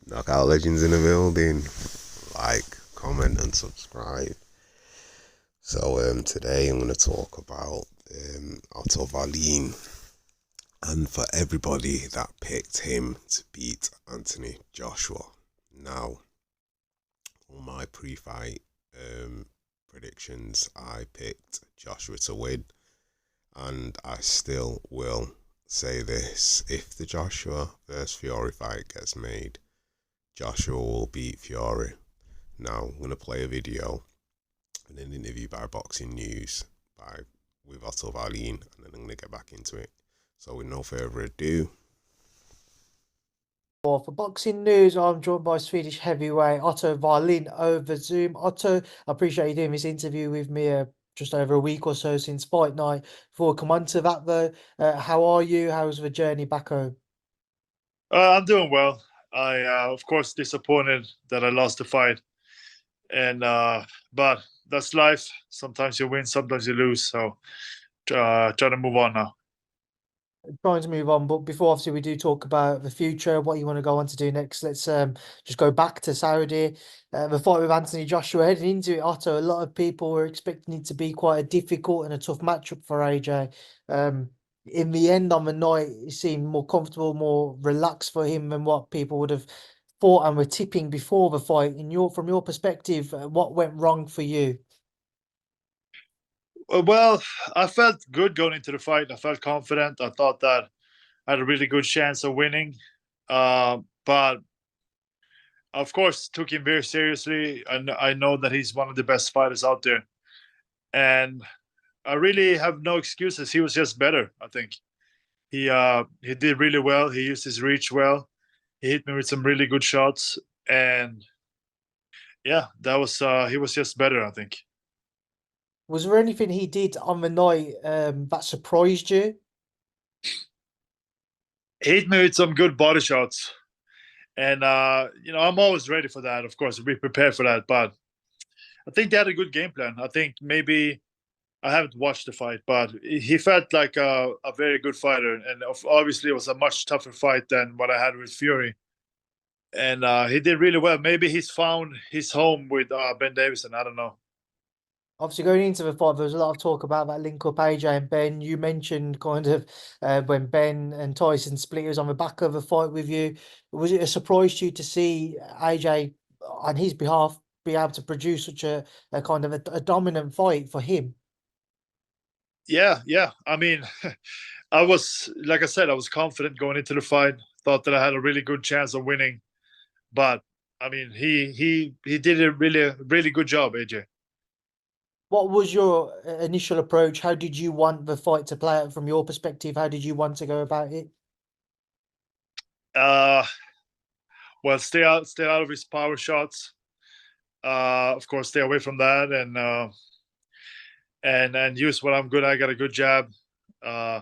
Knockout Legends in the building. Like, comment, and subscribe. So today I'm going to talk about Otto Wallin, and for everybody that picked him to beat Anthony Joshua. Now, on my pre-fight predictions, I picked Joshua to win, and I still will say this: if the Joshua versus Fury fight gets made, Joshua will beat Fury. Now I'm gonna play a video and an interview by Boxing News by with Otto Wallin, and then I'm gonna get back into it. So with no further ado, For Boxing News, I'm joined by Swedish heavyweight Otto Wallin over Zoom. Otto, I appreciate you doing this interview with me just over a week or so since fight night. Before we come on to that, though, how are you? How's the journey back home? I'm doing well. Of course, disappointed that I lost the fight, and but that's life. Sometimes you win, sometimes you lose. So, try to move on now. Trying to move on, but before obviously we do talk about the future, what you want to go on to do next, let's just go back to Saudi. The fight with Anthony Joshua heading into it, Otto. A lot of people were expecting it to be quite a difficult and a tough matchup for AJ. In the end, on the night, it seemed more comfortable, more relaxed for him than what people would have thought and were tipping before the fight. From your perspective, what went wrong for you? Well, I felt good going into the fight. I felt confident. I thought that I had a really good chance of winning. But of course, took him very seriously, and I know that he's one of the best fighters out there. And I really have no excuses. He was just better, I think. He did really well. He used his reach well. He hit me with some really good shots, and yeah, that was he was just better, I think. Was there anything he did on the night that surprised you? He hit me with some good body shots, and I'm always ready for that. Of course, be prepared for that. But I think they had a good game plan. I think maybe I haven't watched the fight, but he felt like a very good fighter, and obviously it was a much tougher fight than what I had with Fury. And he did really well. Maybe he's found his home with Ben Davison. I don't know. Obviously, going into the fight, there was a lot of talk about that link up AJ and Ben. You mentioned kind of when Ben and Tyson split, it was on the back of a fight with you. Was it a surprise to you to see AJ on his behalf be able to produce such a kind of a dominant fight for him? Yeah, yeah. I mean, I was like I said, I was confident going into the fight. Thought that I had a really good chance of winning, but I mean, he did a really good job, AJ. What was your initial approach? How did you want the fight to play out from your perspective? How did you want to go about it? Uh, well, stay out of his power shots. Of course, stay away from that, and use what I'm good. I got a good jab, uh,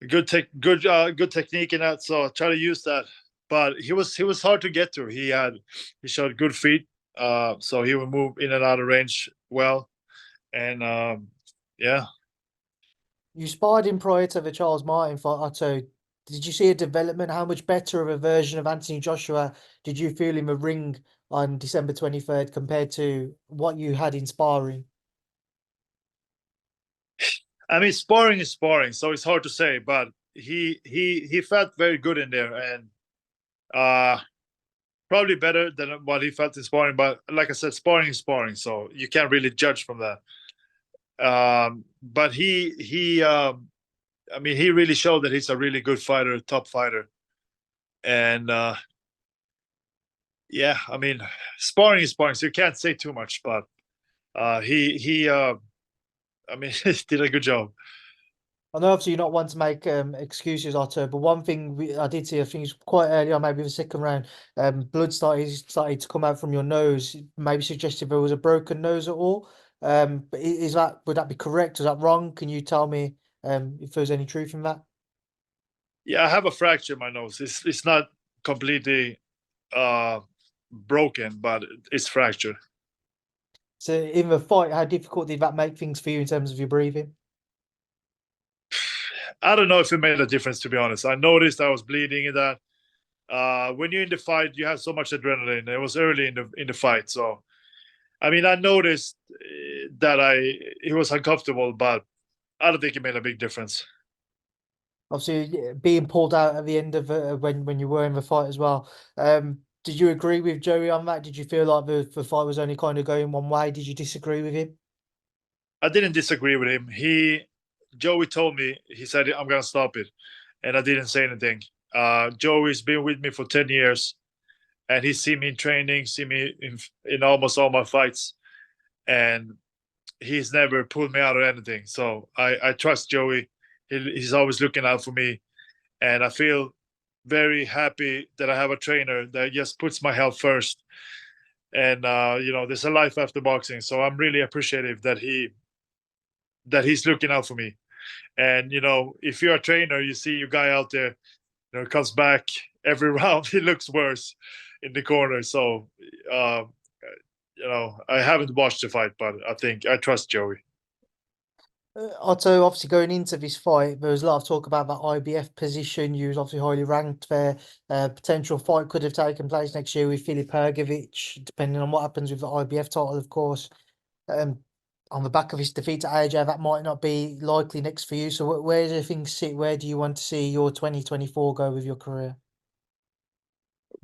good technique in that. So try to use that. But he was hard to get to. He showed good feet, so he would move in and out of range well, and yeah. You sparred him prior to the Charles Martin fight, Otto. Did you see a development? How much better of a version of Anthony Joshua did you feel in the ring on December 23rd compared to what you had in sparring? I mean, sparring is sparring, so it's hard to say. But he felt very good in there, and uh, probably better than what he felt in sparring. But like I said, sparring is sparring, so you can't really judge from that. But I mean, he really showed that he's a really good fighter, a top fighter, and yeah, I mean, sparring is sparring, so you can't say too much. But I mean, he did a good job. I know obviously you're not one to make excuses, Otto, but one thing I did see, I think it's quite early on, maybe the second round, blood started to come out from your nose, maybe suggested there was a broken nose at all. But is that would that be correct? Is that wrong? Can you tell me if there's any truth in that? Yeah, I have a fracture in my nose. It's not completely uh broken, but it's fractured. So in the fight, how difficult did that make things for you in terms of your breathing? I don't know if it made a difference, to be honest. I noticed I was bleeding in that, When you're in the fight, you have so much adrenaline. It was early in the fight, so I mean, I noticed that he was uncomfortable, but I don't think it made a big difference. Obviously, being pulled out at the end of when you were in the fight as well. Did you agree with Joey on that? Did you feel like the fight was only kind of going one way? Did you disagree with him? I didn't disagree with him. Joey told me, he said, I'm gonna stop it, and I didn't say anything. Joey's been with me for 10 years, and he's seen me in training, seen me in almost all my fights, and he's never pulled me out of anything. So I trust Joey. He's always looking out for me, and I feel very happy that I have a trainer that just puts my health first. And there's a life after boxing, so I'm really appreciative that he's looking out for me. And if you're a trainer, you see your guy out there, comes back every round, he looks worse in the corner. So uh, I haven't watched the fight, but I trust Joey. Otto, obviously going into this fight, there was a lot of talk about that IBF position. You was obviously highly ranked there. Potential fight could have taken place next year with Filip Hrgović, depending on what happens with the IBF title, of course. On the back of his defeat to AJ, that might not be likely next for you. So where do things sit? Where do you want to see your 2024 go with your career?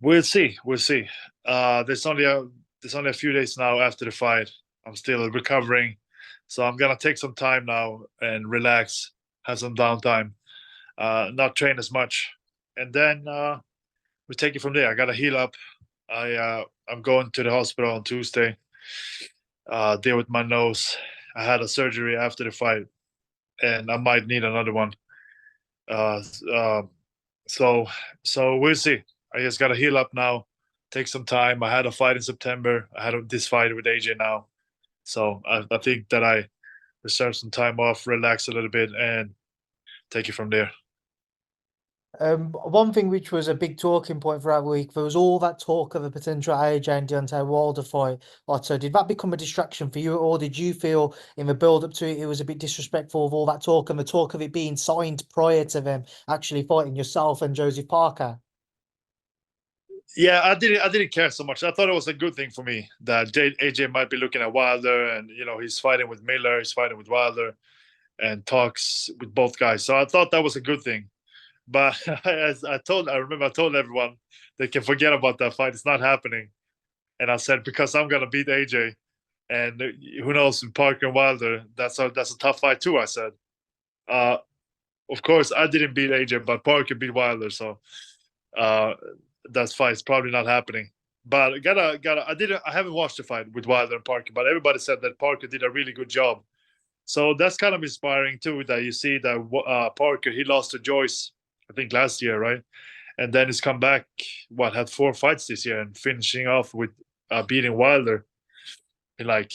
We'll see. We'll see. There's only a few days now after the fight. I'm still recovering, so I'm gonna take some time now and relax, have some downtime, not train as much, and then we take it from there. I gotta heal up. I'm going to the hospital on Tuesday. Deal with my nose. I had a surgery after the fight, and I might need another one. Uh, so we'll see. I just gotta heal up now, take some time. I had a fight in September. I had this fight with AJ now, so I think that I reserve some time off, relax a little bit, and take it from there. One thing which was a big talking point for that week, there was all that talk of a potential AJ and Deontay Wilder fight. Otto, did that become a distraction for you, or did you feel in the build up to it, it was a bit disrespectful of all that talk and the talk of it being signed prior to them actually fighting yourself and Joseph Parker? Yeah, I didn't care so much. I thought it was a good thing for me that AJ might be looking at Wilder, and he's fighting with Miller, he's fighting with Wilder, and talks with both guys. So I thought that was a good thing. But I remember I told everyone they can forget about that fight. It's not happening. And I said, because I'm gonna beat AJ, and who knows, Parker and Wilder, that's a tough fight too. I said, of course I didn't beat AJ, but Parker beat Wilder, so that fight's probably not happening. But I haven't watched the fight with Wilder and Parker, but everybody said that Parker did a really good job. So that's kind of inspiring too, that you see that Parker, he lost to Joyce, I think last year, right? And then he's come back, had 4 fights this year, and finishing off with beating Wilder. And like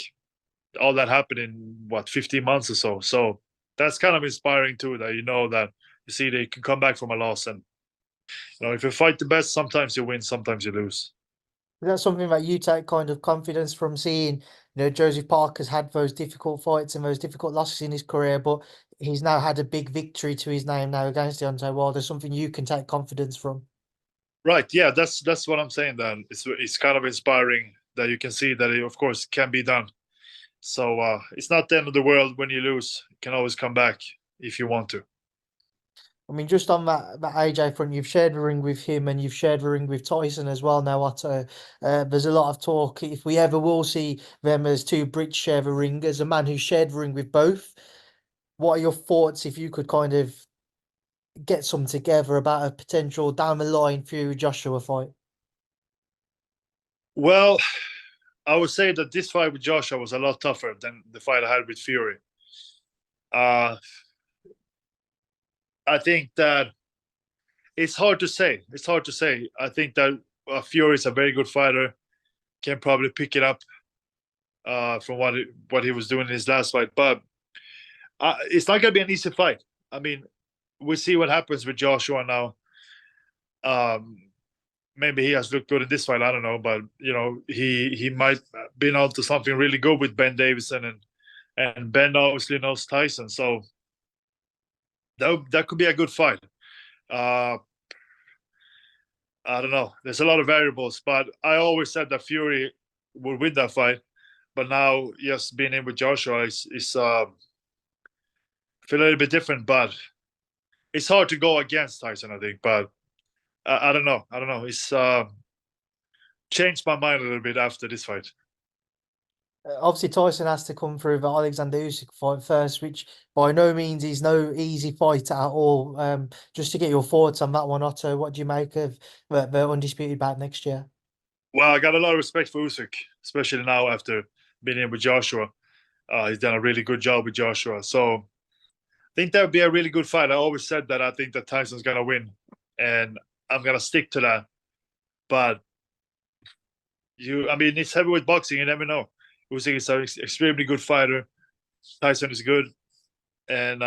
all that happened in 15 months or so. So that's kind of inspiring too, that that you see they can come back from a loss, and if you fight the best, sometimes you win, sometimes you lose. Is that something that you take kind of confidence from seeing, Joseph Parker's had those difficult fights and those difficult losses in his career, but he's now had a big victory to his name now against Deontay Wilder, something you can take confidence from? Right. Yeah, that's what I'm saying. Then it's kind of inspiring that you can see that it, of course, can be done. So it's not the end of the world when you lose. You can always come back if you want to. I mean, just on that AJ front, you've shared the ring with him and you've shared the ring with Tyson as well now, Otto. There's a lot of talk if we ever will see them as two Brits share the ring. As a man who shared the ring with both, what are your thoughts if you could kind of get some together about a potential down the line Fury Joshua fight? Well, I would say that this fight with Joshua was a lot tougher than the fight I had with Fury. I think that it's hard to say. It's hard to say. I think that Fury is a very good fighter, can probably pick it up from what he was doing in his last fight. But it's not going to be an easy fight. I mean, we'll see what happens with Joshua now. Maybe he has looked good in this fight. I don't know, but he might have been on to something really good with Ben Davison, and Ben obviously knows Tyson, so that could be a good fight. I don't know. There's a lot of variables, but I always said that Fury would win that fight. But now, just being in with Joshua is feel a little bit different. But it's hard to go against Tyson, I think. But I don't know. I don't know. It's changed my mind a little bit after this fight. Obviously, Tyson has to come through the Alexander Usyk fight first, which by no means is no easy fight at all. Just to get your thoughts on that one, Otto, what do you make of the undisputed bout next year? Well, I got a lot of respect for Usyk, especially now after being in with Joshua. He's done a really good job with Joshua. So I think that would be a really good fight. I always said that I think that Tyson's going to win, and I'm going to stick to that. But it's heavyweight boxing. You never know. Usyk is an extremely good fighter. Tyson is good, and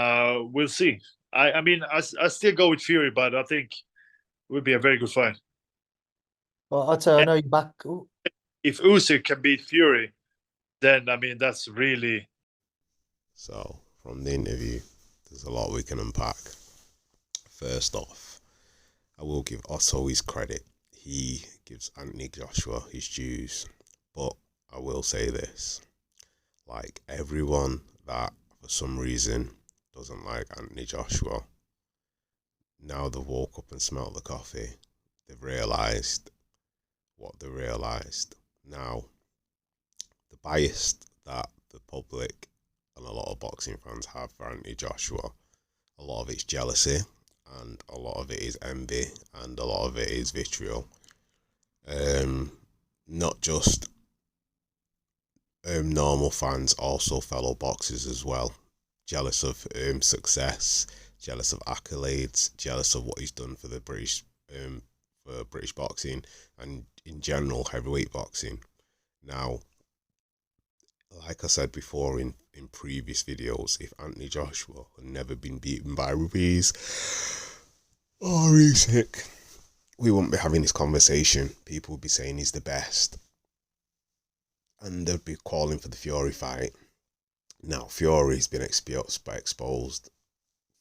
we'll see. I still go with Fury, but I think it would be a very good fight. Well, Otto, I know you're back. If Usyk can beat Fury, then that's really. So from the interview, there's a lot we can unpack. First off, I will give Otto his credit. He gives Anthony Joshua his dues, but I will say this, like everyone that for some reason doesn't like Anthony Joshua, now they've woke up and smelled the coffee, they've realised what they realised. Now, the bias that the public and a lot of boxing fans have for Anthony Joshua, a lot of it's jealousy, and a lot of it is envy, and a lot of it is vitriol. Not just normal fans, also fellow boxers as well. Jealous of success, jealous of accolades, jealous of what he's done for the British boxing and in general heavyweight boxing. Now, like I said before in previous videos, if Anthony Joshua had never been beaten by Ruiz or Usyk, we wouldn't be having this conversation. People would be saying he's the best, and they'd be calling for the Fury fight. Now, Fury's been exposed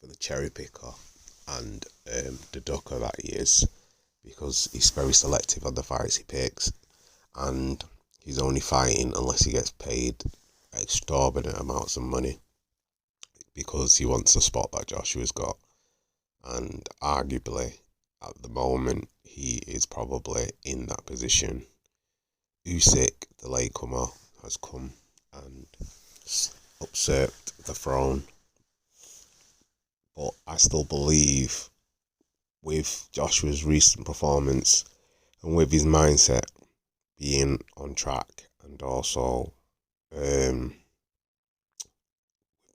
for the cherry picker and the ducker that he is, because he's very selective on the fights he picks, and he's only fighting unless he gets paid exorbitant amounts of money, because he wants the spot that Joshua's got. And arguably, at the moment, he is probably in that position. Usyk, the latecomer, has come and usurped the throne. But I still believe, with Joshua's recent performance and with his mindset being on track, and also the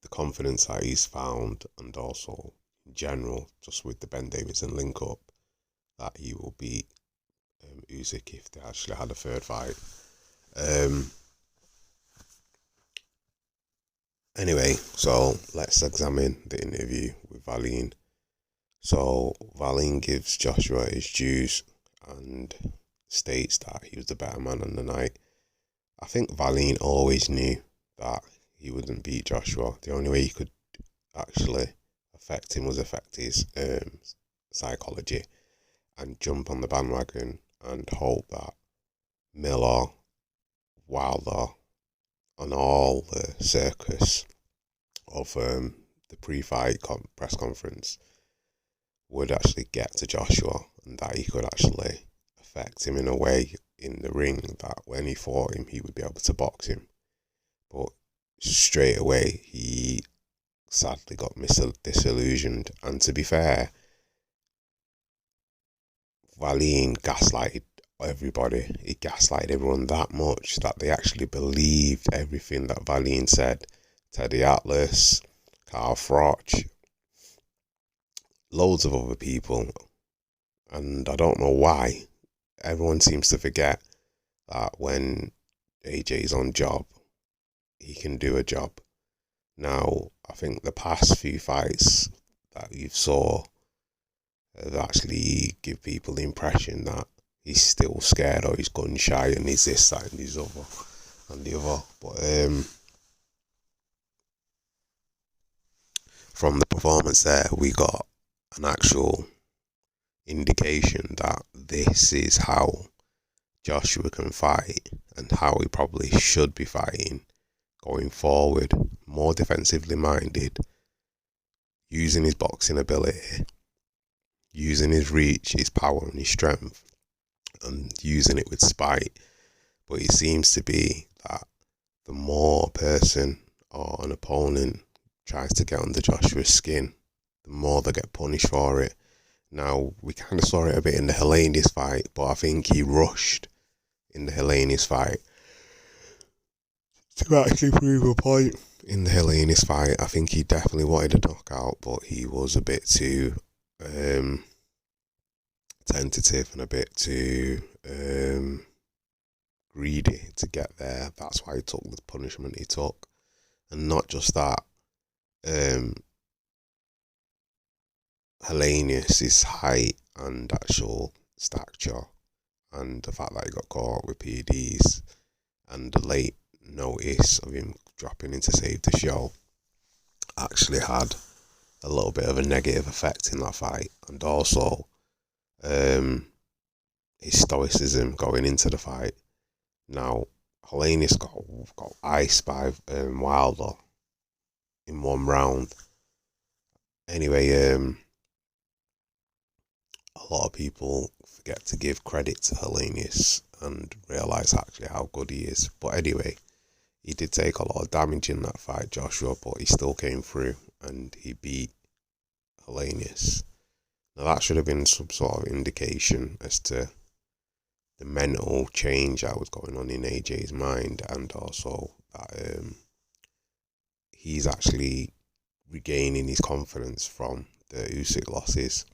confidence that he's found, and also in general just with the Ben Davidson link up, that he will beat Usyk if they actually had a third fight. Anyway, so let's examine the interview with Wallin. So Wallin gives Joshua his dues and states that he was the better man on the night. I think Wallin always knew that he wouldn't beat Joshua. The only way he could actually affect him was affect his psychology and jump on the bandwagon and hope that Miller, Wilder, and all the circus of the pre-fight press conference would actually get to Joshua, and that he could actually affect him in a way in the ring that when he fought him, he would be able to box him. But straight away, he sadly got disillusioned. And to be fair, Wallin gaslighted everybody. He gaslighted everyone that much that they actually believed everything that Wallin said. Teddy Atlas, Carl Froch, loads of other people. And I don't know why everyone seems to forget that when AJ's on job, he can do a job. Now, I think the past few fights that you've saw have actually give people the impression that he's still scared, or he's gun shy, and he's this, that, and he's other, and the other. But from the performance there, we got an actual indication that this is how Joshua can fight and how he probably should be fighting going forward. More defensively minded, using his boxing ability, using his reach, his power and his strength, and using it with spite. But it seems to be that the more a person or an opponent tries to get under Joshua's skin, the more they get punished for it. Now, we kind of saw it a bit in the Helenius fight, but I think he rushed in the Helenius fight to actually prove a point. In the Helenius fight, I think he definitely wanted a knockout, but he was a bit too tentative and a bit too greedy to get there. That's why he took the punishment he took. And not just that, Helenius' height and actual stature, and the fact that he got caught with PEDs, and the late notice of him dropping in to save the show, actually had a little bit of a negative effect in that fight. And also, his stoicism going into the fight. Now, Helenius got iced by Wilder in one round. Anyway, a lot of people forget to give credit to Helenius and realise actually how good he is. But anyway, he did take a lot of damage in that fight, Joshua, but he still came through and he beat Helenius. Now that should have been some sort of indication as to the mental change that was going on in AJ's mind, and also that he's actually regaining his confidence from the Usyk losses.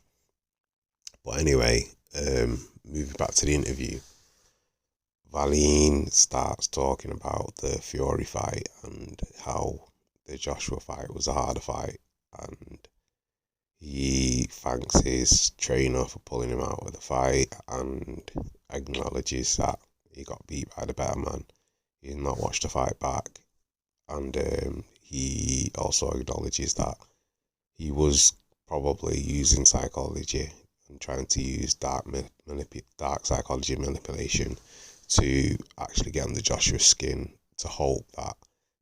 But anyway, moving back to the interview, Wallin starts talking about the Fury fight and how the Joshua fight was a harder fight, and he thanks his trainer for pulling him out of the fight and acknowledges that he got beat by the better man. He's not watched the fight back, and he also acknowledges that he was probably using psychology and trying to use dark psychology manipulation to actually get under Joshua's skin, to hope that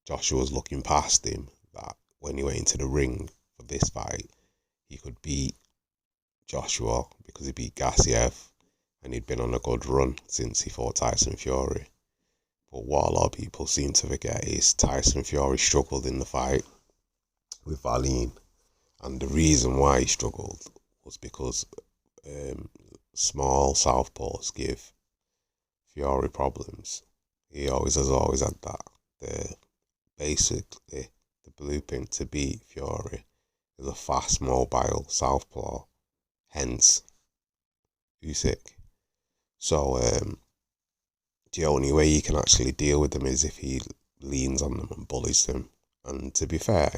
Joshua was looking past him, that when he went into the ring for this fight, he could beat Joshua because he beat Gassiev and he'd been on a good run since he fought Tyson Fury. But what a lot of people seem to forget is Tyson Fury struggled in the fight with Wallin, and the reason why he struggled was because small southpaws give Fury problems. He has always had that. Basically, the blueprint to beat Fury is a fast, mobile southpaw, hence Usyk. So the only way you can actually deal with them is if he leans on them and bullies them. And to be fair,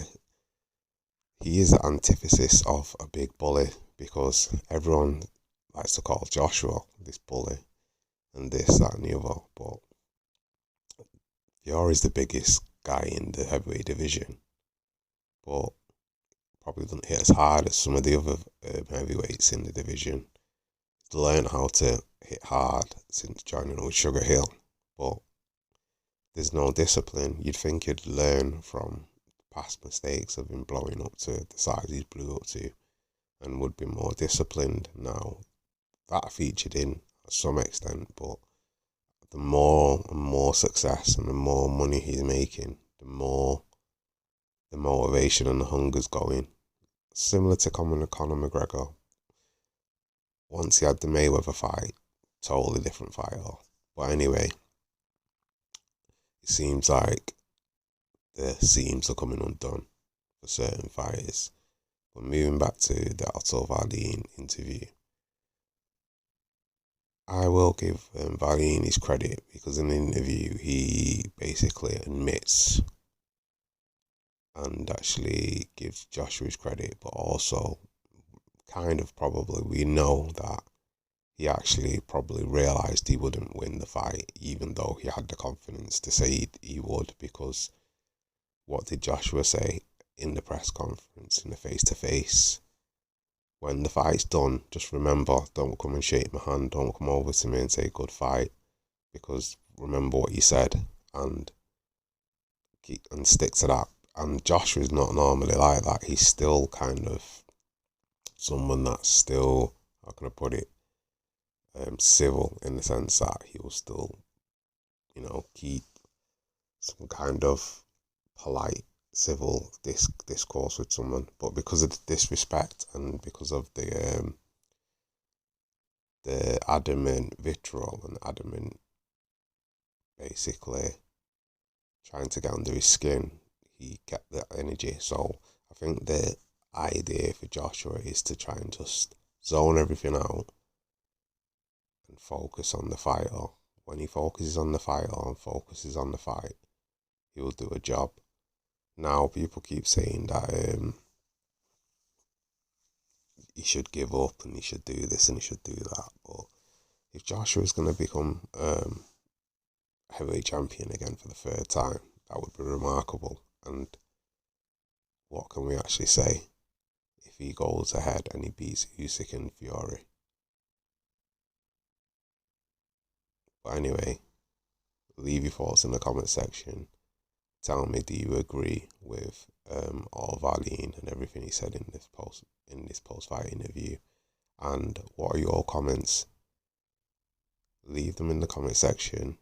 he is the antithesis of a big bully, because everyone likes to call Joshua this bully and this, that and the other. But Fury's the biggest guy in the heavyweight division, but probably doesn't hit as hard as some of the other heavyweights in the division. He's learned how to hit hard since joining with Sugar Hill, but there's no discipline. You'd think he'd learn from past mistakes of him blowing up to the size he's blew up to, and would be more disciplined. Now, that featured in to some extent, but the more and more success and the more money he's making, the more the motivation and the hunger's going. Similar to Conor McGregor. Once he had the Mayweather fight, totally different fighter. But anyway, it seems like the seams are coming undone for certain fighters. But moving back to the Otto Wallin interview, I will give Wallin his credit, because in the interview he basically admits and actually gives Joshua his credit, but also kind of probably we know that he actually probably realised he wouldn't win the fight, even though he had the confidence to say he would, because what did Joshua say in the press conference, in the face-to-face? when the fight's done, just remember, don't come and shake my hand, don't come over to me and say good fight, because remember what you said, and stick to that. And Joshua's not normally like that. He's still kind of someone that's still, how can I put it, civil, in the sense that he will still, keep some kind of polite, civil discourse with someone. But because of the disrespect and because of the adamant vitriol and adamant, basically trying to get under his skin, he kept that energy. So I think the idea for Joshua is to try and just zone everything out and focus on the fighter. When he focuses on the fighter and focuses on the fight, he will do a job. Now people keep saying that he should give up and he should do this and he should do that. But if Joshua is going to become heavyweight champion again for the third time, that would be remarkable. And what can we actually say if he goes ahead and he beats Usyk and Fury? But anyway, leave your thoughts in the comment section. Tell me, do you agree with Otto Wallin and everything he said in this post-fight interview? And what are your comments? Leave them in the comment section.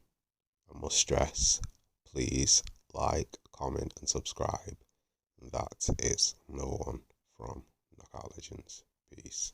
I must stress, please like, comment and subscribe. That is no one from Knockout Legends. Peace.